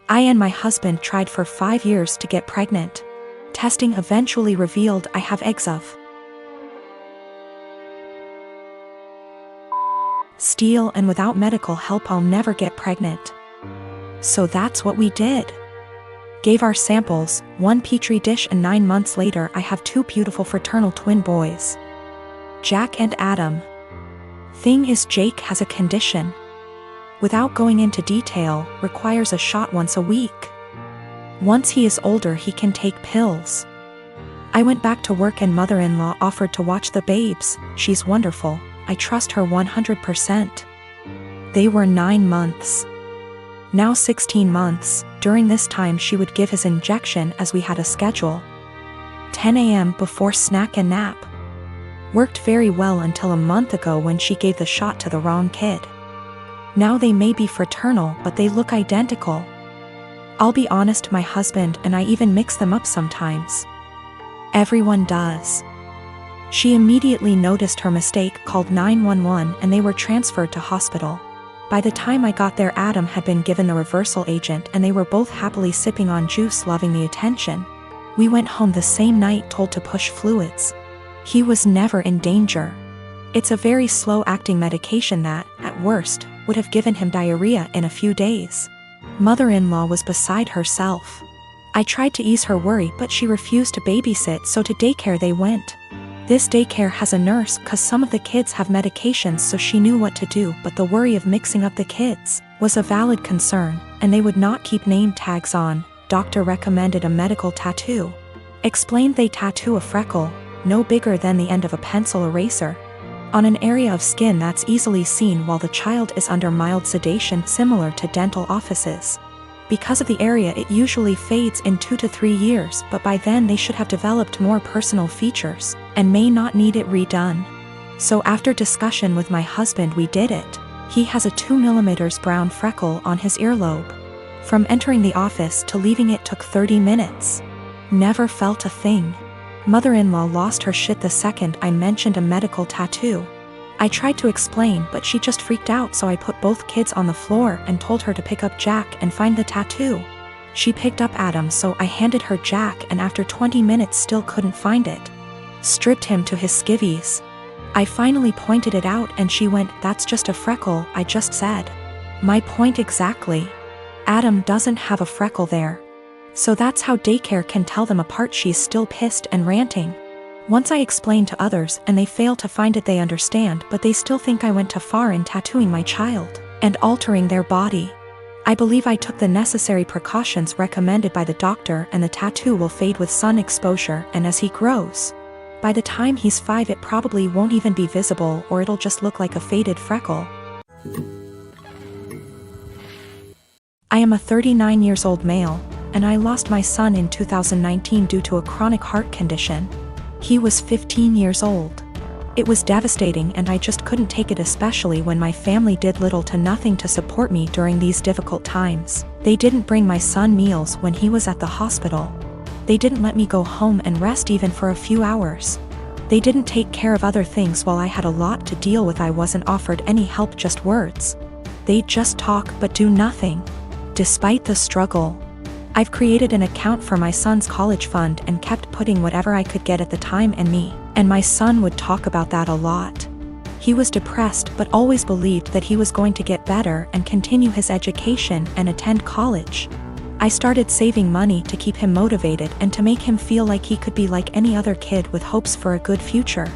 I and my husband tried for 5 years to get pregnant. Testing eventually revealed I have eggs of steel, and without medical help I'll never get pregnant. So that's what we did. Gave our samples, 1 petri dish, and 9 months later I have 2 beautiful fraternal twin boys, Jack and Adam. Thing is, Jake has a condition. Without going into detail, requires a shot once a week. Once he is older he can take pills. I went back to work and mother-in-law offered to watch the babes. She's wonderful. I trust her 100%. They were 9 months. Now 16 months. During this time she would give his injection as we had a schedule. 10 a.m. before snack and nap. Worked very well until a month ago when she gave the shot to the wrong kid. Now they may be fraternal but they look identical. I'll be honest, my husband and I even mix them up sometimes. Everyone does. She immediately noticed her mistake, called 911, and they were transferred to hospital. By the time I got there Adam had been given the reversal agent and they were both happily sipping on juice, loving the attention. We went home the same night told to push fluids. He was never in danger. It's a very slow-acting medication that, at worst, would have given him diarrhea in a few days. Mother-in-law was beside herself. I tried to ease her worry but she refused to babysit, so to daycare they went. This daycare has a nurse cause some of the kids have medications, so she knew what to do, but the worry of mixing up the kids was a valid concern, and they would not keep name tags on. Doctor recommended a medical tattoo. Explained they tattoo a freckle, no bigger than the end of a pencil eraser, on an area of skin that's easily seen while the child is under mild sedation, similar to dental offices. Because of the area it usually fades in 2 to 3 years, but by then they should have developed more personal features, and may not need it redone. So after discussion with my husband we did it. He has a 2 mm brown freckle on his earlobe. From entering the office to leaving it took 30 minutes. Never felt a thing. Mother-in-law lost her shit the second I mentioned a medical tattoo. I tried to explain but she just freaked out, so I put both kids on the floor and told her to pick up Jack and find the tattoo. She picked up Adam, so I handed her Jack, and after 20 minutes still couldn't find it. Stripped him to his skivvies. I finally pointed it out and she went, "That's just a freckle," I just said. My point exactly. Adam doesn't have a freckle there. So that's how daycare can tell them apart. She's still pissed and ranting. Once I explain to others and they fail to find it, they understand, but they still think I went too far in tattooing my child and altering their body. I believe I took the necessary precautions recommended by the doctor, and the tattoo will fade with sun exposure, and as he grows, by the time he's 5 it probably won't even be visible, or it'll just look like a faded freckle. I am a 39 years old male, and I lost my son in 2019 due to a chronic heart condition. He was 15 years old. It was devastating and I just couldn't take it, especially when my family did little to nothing to support me during these difficult times. They didn't bring my son meals when he was at the hospital. They didn't let me go home and rest even for a few hours. They didn't take care of other things while I had a lot to deal with. I wasn't offered any help, just words. They'd just talk but do nothing. Despite the struggle, I've created an account for my son's college fund and kept putting whatever I could get at the time, and me and my son would talk about that a lot. He was depressed but always believed that he was going to get better and continue his education and attend college. I started saving money to keep him motivated and to make him feel like he could be like any other kid with hopes for a good future.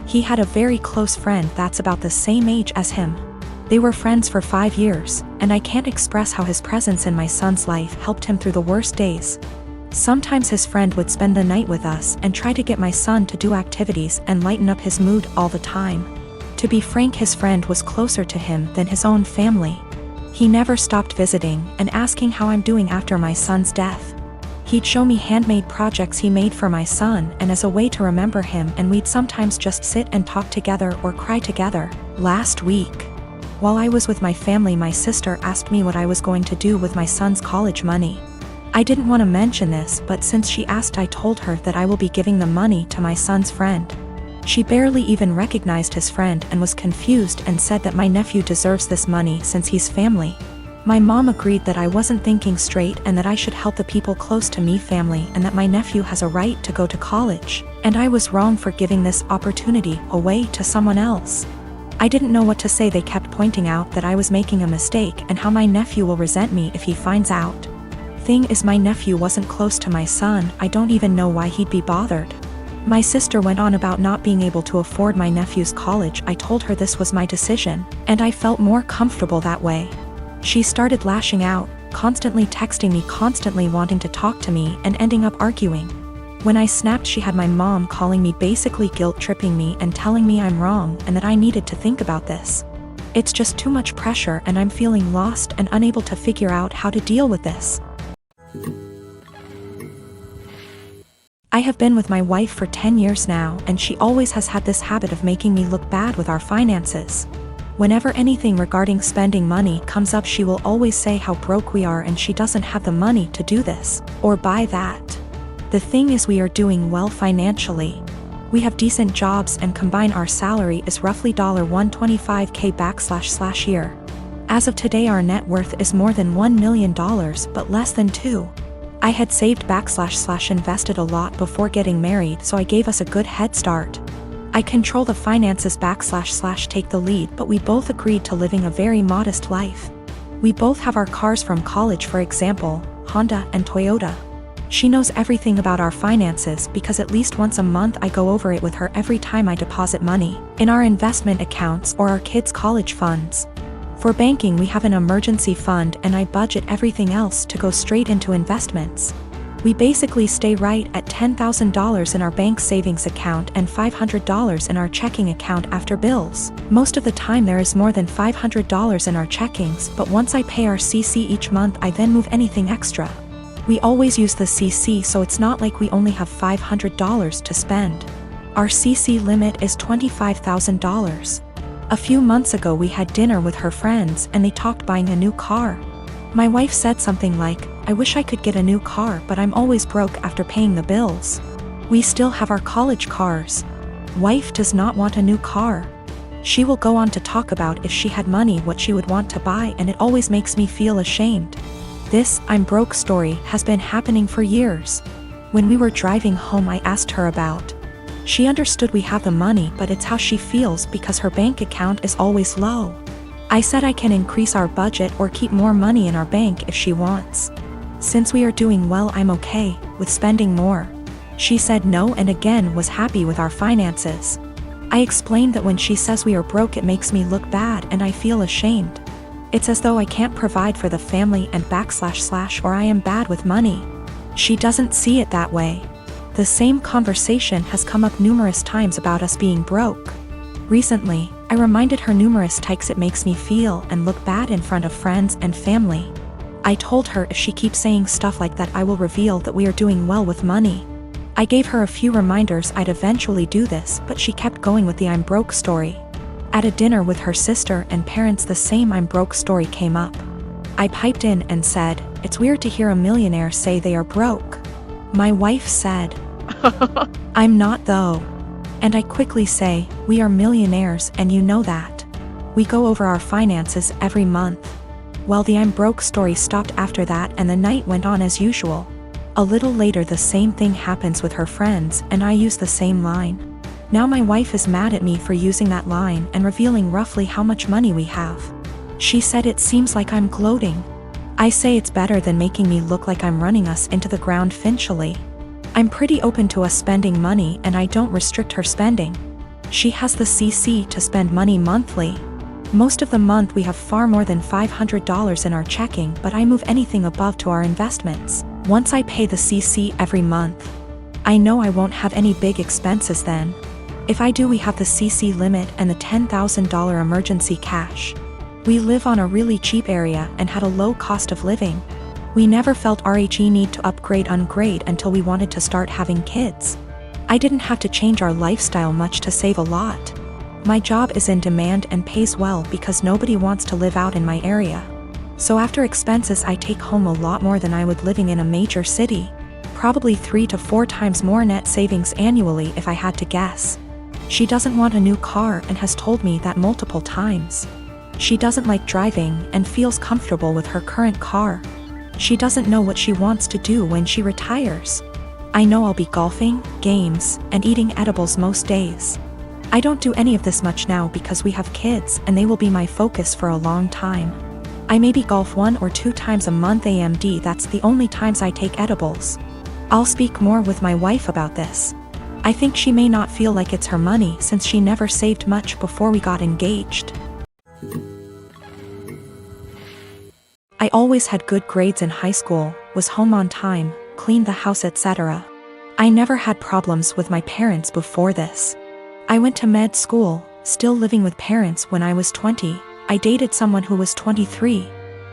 He had a very close friend that's about the same age as him. They were friends for 5 years, and I can't express how his presence in my son's life helped him through the worst days. Sometimes his friend would spend the night with us and try to get my son to do activities and lighten up his mood all the time. To be frank, his friend was closer to him than his own family. He never stopped visiting and asking how I'm doing after my son's death. He'd show me handmade projects he made for my son and as a way to remember him, and we'd sometimes just sit and talk together or cry together. Last week, while I was with my family, my sister asked me what I was going to do with my son's college money. I didn't want to mention this, but since she asked, I told her that I will be giving the money to my son's friend. She barely even recognized his friend and was confused and said that my nephew deserves this money since he's family. My mom agreed that I wasn't thinking straight and that I should help the people close to me, family, and that my nephew has a right to go to college, and I was wrong for giving this opportunity away to someone else. I didn't know what to say. They kept pointing out that I was making a mistake and how my nephew will resent me if he finds out. Thing is, my nephew wasn't close to my son. I don't even know why he'd be bothered. My sister went on about not being able to afford my nephew's college. I told her this was my decision, and I felt more comfortable that way. She started lashing out, constantly texting me, constantly wanting to talk to me, and ending up arguing. When I snapped, she had my mom calling me, basically guilt-tripping me and telling me I'm wrong and that I needed to think about this. It's just too much pressure and I'm feeling lost and unable to figure out how to deal with this. I have been with my wife for 10 years now, and she always has had this habit of making me look bad with our finances. Whenever anything regarding spending money comes up, she will always say how broke we are and she doesn't have the money to do this or buy that. The thing is, we are doing well financially. We have decent jobs and combine our salary is roughly $125K year. As of today, our net worth is more than $1 million, but less than 2. I had saved invested a lot before getting married, so I gave us a good head start. I control the finances take the lead, but we both agreed to living a very modest life. We both have our cars from college, for example, Honda and Toyota. She knows everything about our finances because at least once a month I go over it with her every time I deposit money in our investment accounts or our kids' college funds. For banking, we have an emergency fund and I budget everything else to go straight into investments. We basically stay right at $10,000 in our bank savings account and $500 in our checking account after bills. Most of the time there is more than $500 in our checkings, but once I pay our CC each month, I then move anything extra. We always use the CC, so it's not like we only have $500 to spend. Our CC limit is $25,000. A few months ago we had dinner with her friends and they talked buying a new car. My wife said something like, "I wish I could get a new car, but I'm always broke after paying the bills." We still have our college cars. Wife does not want a new car. She will go on to talk about if she had money what she would want to buy, and it always makes me feel ashamed. This "I'm broke" story has been happening for years. When we were driving home, I asked her about. She understood we have the money, but it's how she feels because her bank account is always low. I said I can increase our budget or keep more money in our bank if she wants. Since we are doing well, I'm okay with spending more. She said no and again was happy with our finances. I explained that when she says we are broke, it makes me look bad and I feel ashamed. It's as though I can't provide for the family and / or I am bad with money. She doesn't see it that way. The same conversation has come up numerous times about us being broke. Recently, I reminded her numerous times it makes me feel and look bad in front of friends and family. I told her if she keeps saying stuff like that, I will reveal that we are doing well with money. I gave her a few reminders I'd eventually do this, but she kept going with the "I'm broke" story. At a dinner with her sister and parents, the same "I'm broke" story came up. I piped in and said, "It's weird to hear a millionaire say they are broke." My wife said, "I'm not though." And I quickly say, "We are millionaires and you know that. We go over our finances every month." Well, the "I'm broke" story stopped after that and the night went on as usual. A little later the same thing happens with her friends and I use the same line. Now my wife is mad at me for using that line and revealing roughly how much money we have. She said it seems like I'm gloating. I say it's better than making me look like I'm running us into the ground financially. I'm pretty open to us spending money and I don't restrict her spending. She has the CC to spend money monthly. Most of the month we have far more than $500 in our checking, but I move anything above to our investments once I pay the CC every month. I know I won't have any big expenses then. If I do, we have the CC limit and the $10,000 emergency cash. We live on a really cheap area and had a low cost of living. We never felt RHE need to upgrade until we wanted to start having kids. I didn't have to change our lifestyle much to save a lot. My job is in demand and pays well because nobody wants to live out in my area. So after expenses I take home a lot more than I would living in a major city. Probably 3 to 4 times more net savings annually if I had to guess. She doesn't want a new car and has told me that multiple times. She doesn't like driving and feels comfortable with her current car. She doesn't know what she wants to do when she retires. I know I'll be golfing, games, and eating edibles most days. I don't do any of this much now because we have kids and they will be my focus for a long time. I maybe golf 1 or 2 times a month AMD, that's the only times I take edibles. I'll speak more with my wife about this. I think she may not feel like it's her money since she never saved much before we got engaged. I always had good grades in high school, was home on time, cleaned the house, etc. I never had problems with my parents before this. I went to med school, still living with parents when I was 20. I dated someone who was 23.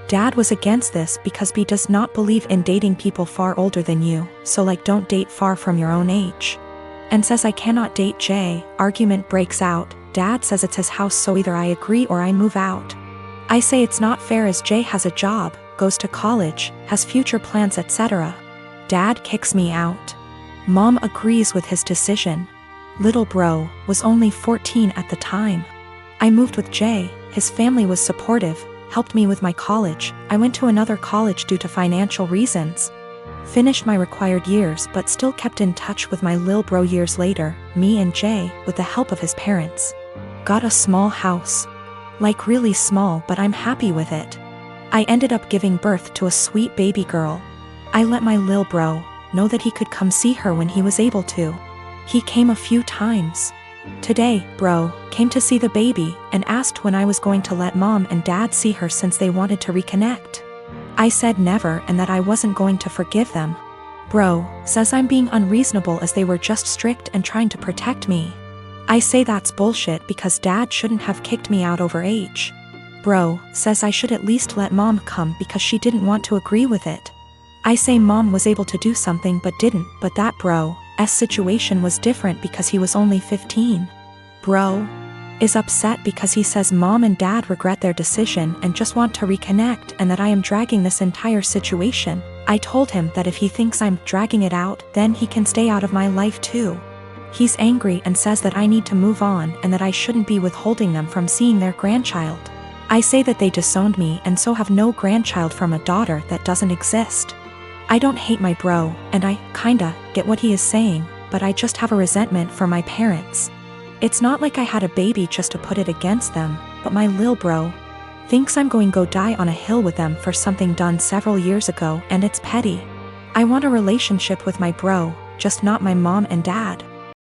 Dad was against this because he does not believe in dating people far older than you, so like don't date far from your own age. And says I cannot date Jay. Argument breaks out. Dad says it's his house, so either I agree or I move out. I say it's not fair as Jay has a job, goes to college, has future plans, etc. Dad kicks me out. Mom agrees with his decision. Little bro was only 14 at the time. I moved with Jay. His family was supportive, helped me with my college. I went to another college due to financial reasons. Finished my required years but still kept in touch with my lil bro years later. Me and Jay, with the help of his parents, got a small house. Like really small, but I'm happy with it. I ended up giving birth to a sweet baby girl. I let my lil bro know that he could come see her when he was able to. He came a few times. Today, bro came to see the baby and asked when I was going to let mom and dad see her since they wanted to reconnect. I said never and that I wasn't going to forgive them. Bro says I'm being unreasonable as they were just strict and trying to protect me. I say that's bullshit because dad shouldn't have kicked me out over age. Bro says I should at least let mom come because she didn't want to agree with it. I say mom was able to do something but didn't, but that bro's situation was different because he was only 15. Bro is upset because he says mom and dad regret their decision and just want to reconnect and that I am dragging this entire situation. I told him that if he thinks I'm dragging it out, then he can stay out of my life too. He's angry and says that I need to move on and that I shouldn't be withholding them from seeing their grandchild. I say that they disowned me and so have no grandchild from a daughter that doesn't exist. I don't hate my bro, and I kinda get what he is saying, but I just have a resentment for my parents. It's not like I had a baby just to put it against them, but my lil bro thinks I'm going to go die on a hill with them for something done several years ago, and it's petty. I want a relationship with my bro, just not my mom and dad.